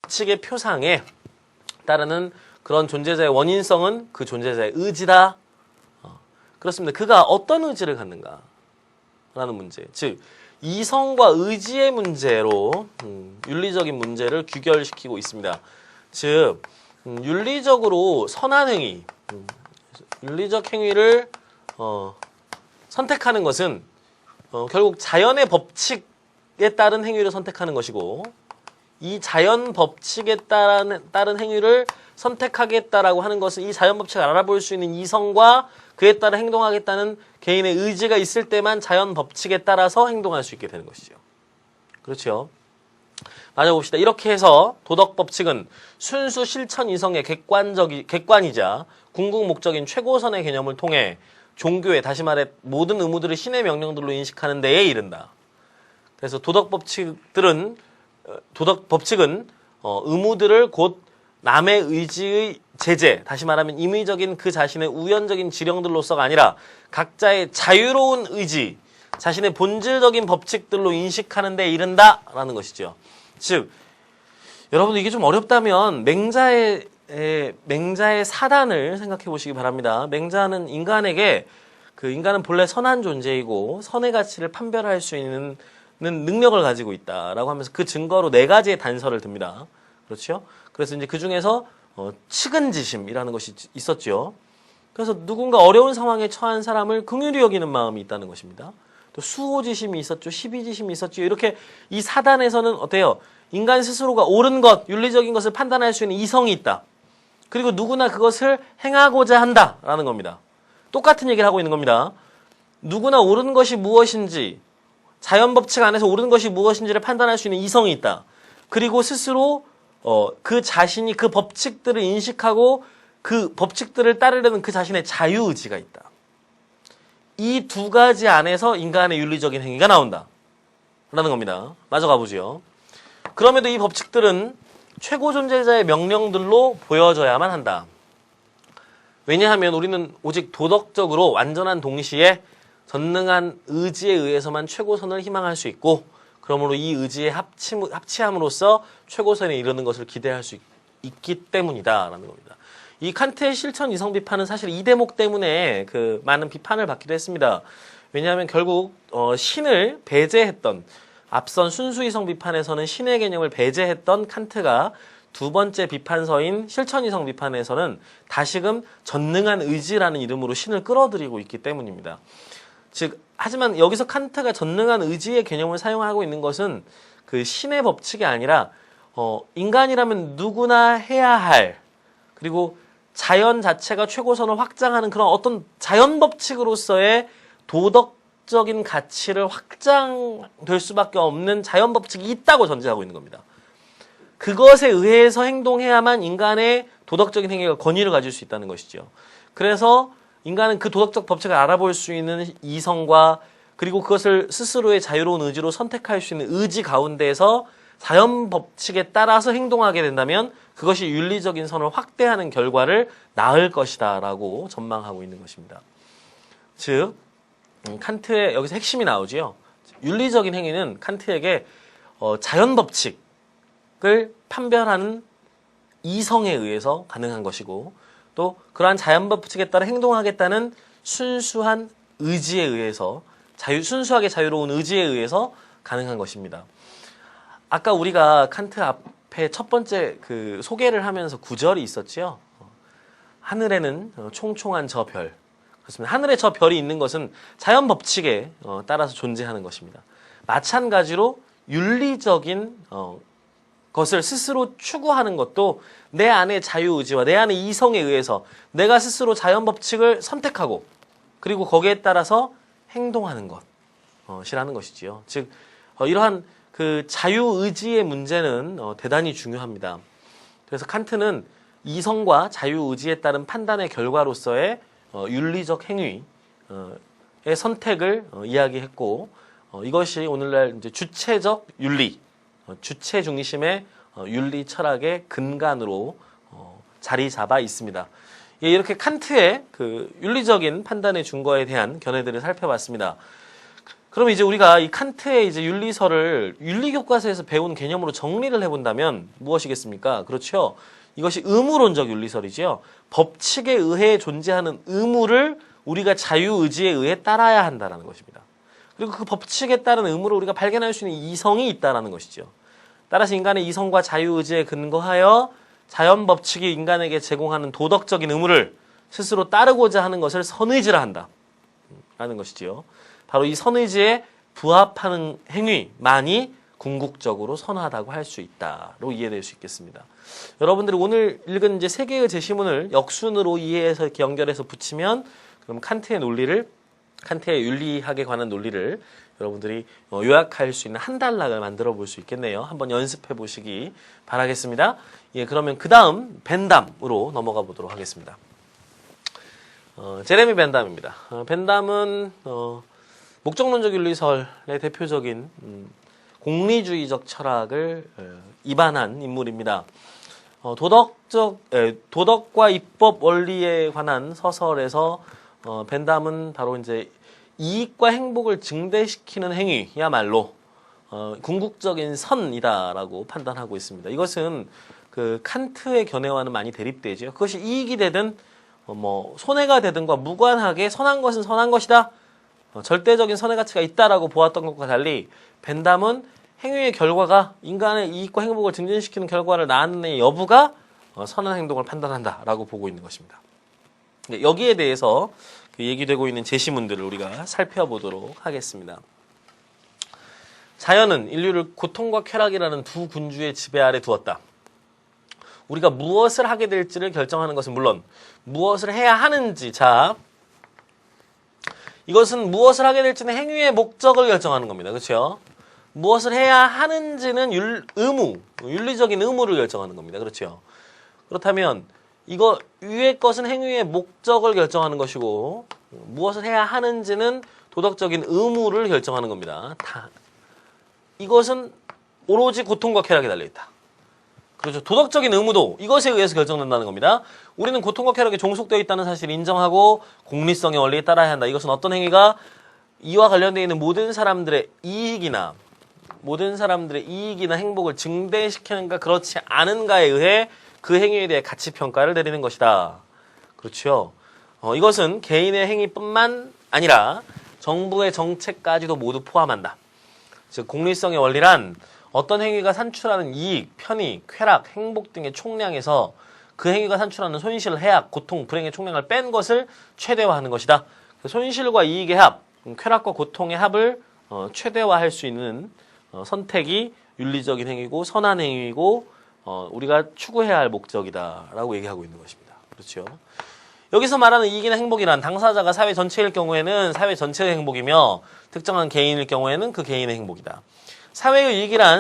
법칙의 표상에 따르는 그런 존재자의 원인성은 그 존재자의 의지다. 그렇습니다. 그가 어떤 의지를 갖는가 라는 문제. 즉 이성과 의지의 문제로 윤리적인 문제를 규결시키고 있습니다. 즉 윤리적으로 선한 행위, 윤리적 행위를 선택하는 것은 결국 자연의 법칙에 따른 행위를 선택하는 것이고, 이 자연 법칙에 따른 행위를 선택하겠다라고 하는 것은 이 자연 법칙을 알아볼 수 있는 이성과 그에 따라 행동하겠다는 개인의 의지가 있을 때만 자연 법칙에 따라서 행동할 수 있게 되는 것이죠. 그렇죠? 맞아봅시다. 이렇게 해서 도덕 법칙은 순수 실천 이성의 객관이자 궁극목적인 최고선의 개념을 통해 종교의, 다시 말해 모든 의무들을 신의 명령들로 인식하는 데에 이른다. 그래서 도덕 법칙은 의무들을 곧 남의 의지의 제재, 다시 말하면 임의적인 그 자신의 우연적인 지령들로서가 아니라 각자의 자유로운 의지, 자신의 본질적인 법칙들로 인식하는 데 이른다라는 것이죠. 즉, 여러분 이게 좀 어렵다면 맹자의 사단을 생각해 보시기 바랍니다. 맹자는 인간은 본래 선한 존재이고 선의 가치를 판별할 수 있는 능력을 가지고 있다라고 하면서 그 증거로 4가지의 단서를 듭니다. 그렇죠? 그래서 이제 그 중에서 측은지심이라는 것이 있었죠. 그래서 누군가 어려운 상황에 처한 사람을 긍휼히 여기는 마음이 있다는 것입니다. 또 수호지심이 있었죠. 시비지심이 있었죠. 이렇게 이 사단에서는 어때요? 인간 스스로가 옳은 것, 윤리적인 것을 판단할 수 있는 이성이 있다. 그리고 누구나 그것을 행하고자 한다라는 겁니다. 똑같은 얘기를 하고 있는 겁니다. 누구나 옳은 것이 무엇인지, 자연법칙 안에서 옳은 것이 무엇인지를 판단할 수 있는 이성이 있다. 그리고 스스로 그 자신이 그 법칙들을 인식하고 그 법칙들을 따르려는 그 자신의 자유의지가 있다. 이 2가지 안에서 인간의 윤리적인 행위가 나온다 라는 겁니다. 마저 가보죠. 그럼에도 이 법칙들은 최고 존재자의 명령들로 보여져야만 한다. 왜냐하면 우리는 오직 도덕적으로 완전한 동시에 전능한 의지에 의해서만 최고선을 희망할 수 있고, 그러므로 이 의지의 합치함으로써 최고선에 이르는 것을 기대할 수 있기 때문이다라는 겁니다. 이 칸트의 실천 이성 비판은 사실 이 대목 때문에 그 많은 비판을 받기도 했습니다. 왜냐하면 결국 신을 배제했던, 앞선 순수 이성 비판에서는 신의 개념을 배제했던 칸트가 2번째 비판서인 실천 이성 비판에서는 다시금 전능한 의지라는 이름으로 신을 끌어들이고 있기 때문입니다. 즉, 하지만 여기서 칸트가 전능한 의지의 개념을 사용하고 있는 것은 그 신의 법칙이 아니라 인간이라면 누구나 해야 할, 그리고 자연 자체가 최고선을 확장하는 그런 어떤 자연 법칙으로서의 도덕적인 가치를 확장될 수밖에 없는 자연 법칙이 있다고 전제하고 있는 겁니다. 그것에 의해서 행동해야만 인간의 도덕적인 행위가 권위를 가질 수 있다는 것이죠. 그래서 인간은 그 도덕적 법칙을 알아볼 수 있는 이성과, 그리고 그것을 스스로의 자유로운 의지로 선택할 수 있는 의지 가운데에서 자연 법칙에 따라서 행동하게 된다면 그것이 윤리적인 선을 확대하는 결과를 낳을 것이다 라고 전망하고 있는 것입니다. 즉, 칸트의 여기서 핵심이 나오지요. 윤리적인 행위는 칸트에게 자연 법칙을 판별하는 이성에 의해서 가능한 것이고, 또 그러한 자연 법칙에 따라 행동하겠다는 순수한 의지에 의해서, 순수하게 자유로운 의지에 의해서 가능한 것입니다. 아까 우리가 칸트 앞에 첫 번째 그 소개를 하면서 구절이 있었지요. 하늘에는 총총한 저 별. 그렇습니다. 하늘에 저 별이 있는 것은 자연 법칙에 따라서 존재하는 것입니다. 마찬가지로 윤리적인 것을 스스로 추구하는 것도 내 안의 자유의지와 내 안의 이성에 의해서 내가 스스로 자연 법칙을 선택하고, 그리고 거기에 따라서 행동하는 것이라는 것이지요. 즉, 이러한 그 자유의지의 문제는 대단히 중요합니다. 그래서 칸트는 이성과 자유의지에 따른 판단의 결과로서의 윤리적 행위의 선택을 이야기했고, 이것이 오늘날 이제 주체적 윤리, 주체 중심의 윤리 철학의 근간으로 자리 잡아 있습니다. 이렇게 칸트의 그 윤리적인 판단의 준거에 대한 견해들을 살펴봤습니다. 그럼 이제 우리가 이 칸트의 이제 윤리서를 윤리교과서에서 배운 개념으로 정리를 해본다면 무엇이겠습니까? 그렇죠. 이것이 의무론적 윤리설이지요. 법칙에 의해 존재하는 의무를 우리가 자유의지에 의해 따라야 한다는 것입니다. 그리고 그 법칙에 따른 의무를 우리가 발견할 수 있는 이성이 있다는 것이죠. 따라서 인간의 이성과 자유의지에 근거하여 자연법칙이 인간에게 제공하는 도덕적인 의무를 스스로 따르고자 하는 것을 선의지라 한다 라는 것이지요. 바로 이 선의지에 부합하는 행위만이 궁극적으로 선하다고 할 수 있다로 이해될 수 있겠습니다. 여러분들이 오늘 읽은 이제 세 개의 제시문을 역순으로 이해해서 이렇게 연결해서 붙이면 그럼 칸트의 논리를, 칸트의 윤리학에 관한 논리를 여러분들이 요약할 수 있는 한 단락을 만들어 볼 수 있겠네요. 한번 연습해 보시기 바라겠습니다. 예, 그러면 그 다음 벤담으로 넘어가 보도록 하겠습니다. 제레미 벤담입니다. 벤담은 목적론적 윤리설의 대표적인 공리주의적 철학을 입안한 인물입니다. 도덕과 입법 원리에 관한 서설에서 벤담은 바로 이제 이익과 행복을 증대시키는 행위야말로 궁극적인 선이다라고 판단하고 있습니다. 이것은 그 칸트의 견해와는 많이 대립되죠. 그것이 이익이 되든 뭐 손해가 되든과 무관하게 선한 것은 선한 것이다. 절대적인 선의 가치가 있다라고 보았던 것과 달리 벤담은 행위의 결과가 인간의 이익과 행복을 증진시키는 결과를 낳는 여부가 선한 행동을 판단한다라고 보고 있는 것입니다. 여기에 대해서 얘기되고 있는 제시문들을 우리가 살펴보도록 하겠습니다. 자연은 인류를 고통과 쾌락이라는 두 군주의 지배 아래 두었다. 우리가 무엇을 하게 될지를 결정하는 것은 물론 무엇을 해야 하는지, 자, 이것은 무엇을 하게 될지는 행위의 목적을 결정하는 겁니다. 그렇죠? 무엇을 해야 하는지는 윤리적인 의무를 결정하는 겁니다. 그렇죠? 그렇다면 이거 위의 것은 행위의 목적을 결정하는 것이고 무엇을 해야 하는지는 도덕적인 의무를 결정하는 겁니다. 이것은 오로지 고통과 쾌락에 달려있다. 그렇죠. 도덕적인 의무도 이것에 의해서 결정된다는 겁니다. 우리는 고통과 쾌락에 종속되어 있다는 사실을 인정하고 공리성의 원리에 따라야 한다. 이것은 어떤 행위가 이와 관련되어 있는 모든 사람들의 이익이나 행복을 증대시키는가 그렇지 않은가에 의해 그 행위에 대해 가치평가를 내리는 것이다. 그렇죠. 이것은 개인의 행위뿐만 아니라 정부의 정책까지도 모두 포함한다. 즉 공리성의 원리란 어떤 행위가 산출하는 이익, 편의, 쾌락, 행복 등의 총량에서 그 행위가 산출하는 손실, 해악, 고통, 불행의 총량을 뺀 것을 최대화하는 것이다. 손실과 이익의 합, 쾌락과 고통의 합을 최대화할 수 있는 선택이 윤리적인 행위고 선한 행위고 우리가 추구해야 할 목적이다라고 얘기하고 있는 것입니다. 그렇죠? 여기서 말하는 이익이나 행복이란 당사자가 사회 전체일 경우에는 사회 전체의 행복이며 특정한 개인일 경우에는 그 개인의 행복이다. 사회의 이익이란